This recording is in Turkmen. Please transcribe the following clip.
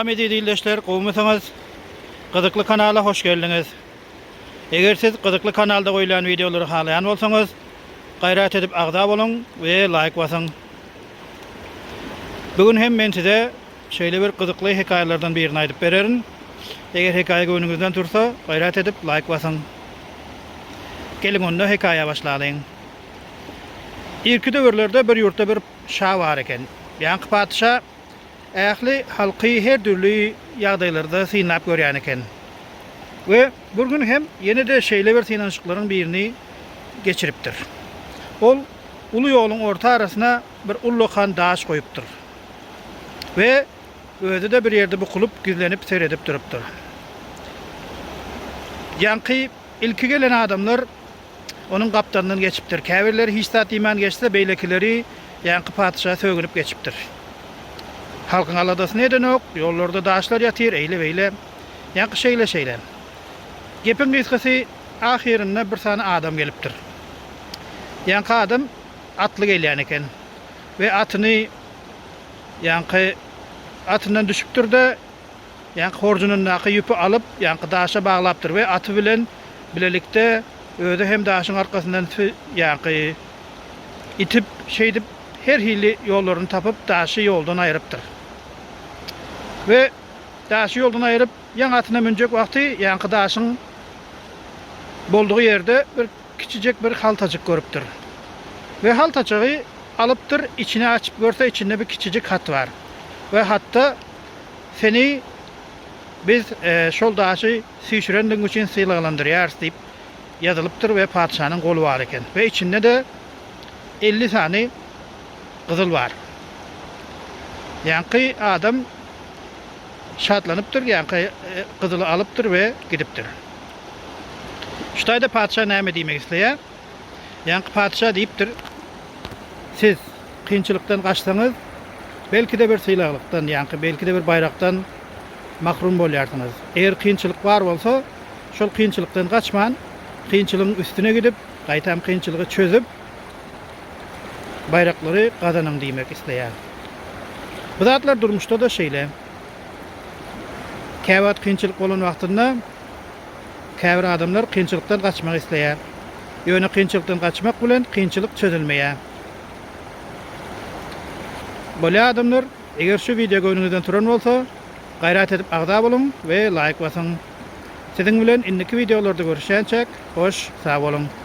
Salam edildiler, qowmasyňyz Gyzykly kanala hoş geldiňiz. Eger siz Gyzykly kanalda goýulan videolary halaýan bolsaňyz, gaýrat edip agda boluň we like basyň. Bugün hem men size şeýle bir gyzykly hekaýalardan birini aýdyp bererin. Eger hekaýe göňüňizden tursa, gaýrat edip like basyň. Gelin onda hekaýe başlaýyn. İlki döwürlerde bir ýurtda bir şah bar eken. Ýa-ni padşah ähli halky her türlü ýagdaýlarda synap görýän eken. We bugün hem ýene-de şeýle bir synanşyklaryň birini geçiripdir. Ol uly ýoluň orta arasyna bir ullukan daş goýupdyr. We özü de bir ýerde bukulup gizlenip seyredip durupdyr. Ýanky ilki gelen adamlar onun gapdandan geçipdir. Käbirleri hiç zat iman geçse beýlekileri ýanky padşaha sögünüp geçipdir. Halkyň aladasy neden ok? Ýollarda daşlar ýatyr, eýle-beýle. Ýanky şeýle. Gepin gysgasy ahirinde bir sana adam gelipdir. Ýanky adam atly gelýän eken. We atyny ýanky atyndan düşüpdir de ýanky horjunun naky ýüpü alyp ýanky daşa baglapdyr we aty bilen bilelikde özü hem daşyň arkasyndan ýanky itip şeýdip her hili ýollaryny tapyp daşy ýoldan aýrypdyr. We daşy ýoldan aýryp ýan atyna münjek wagty ýanky daşyň boldugy ýerde bir kiçijek bir haltacık görüpdir. We haltaçygy alypdyr, içine açyp görse içinde bir kiçijek hat bar. We hatta seni biz şol daşy süýşürendiň üçin syýlaglandyrýar diýip ýazylypdyr we padşanyň goly bar eken. We içinde de 50 sany gyzyl bar. Ýanky adam şatlanypdyr, ýanky gyzyly alypdyr we gidipdir. Şutaýda padşah näme diýmek isleýär? Ýanky padşah diýipdir: siz kynçylykdan gaçsaňyz, belki de bir syýlaglykdan, ýanky belki de bir bayrakdan mahrum bolýarsyňyz. Eger kynçylyk bar bolsa, şol kynçylykdan gaçman, kynçylygyň üstüne gidip, gaýtam kynçylygy çözüp bayraklary gazanyň diýmek isleýär. Bu zatlar durmuşda da şeýle. Käwat kynçylyk bolan wagtynda käbir adamlar kynçylykdan gaçmak isleýär. Ýöne kynçylykdan gaçmak bilen kynçylyk çözülmeýär. Bolýa adamlar eger şu video göňüňizden turan bolsa, gaýrat edip agda boluň we like basyň. Siziň bilen indiki videolarda görüşýänçek, hoş, sag bolun.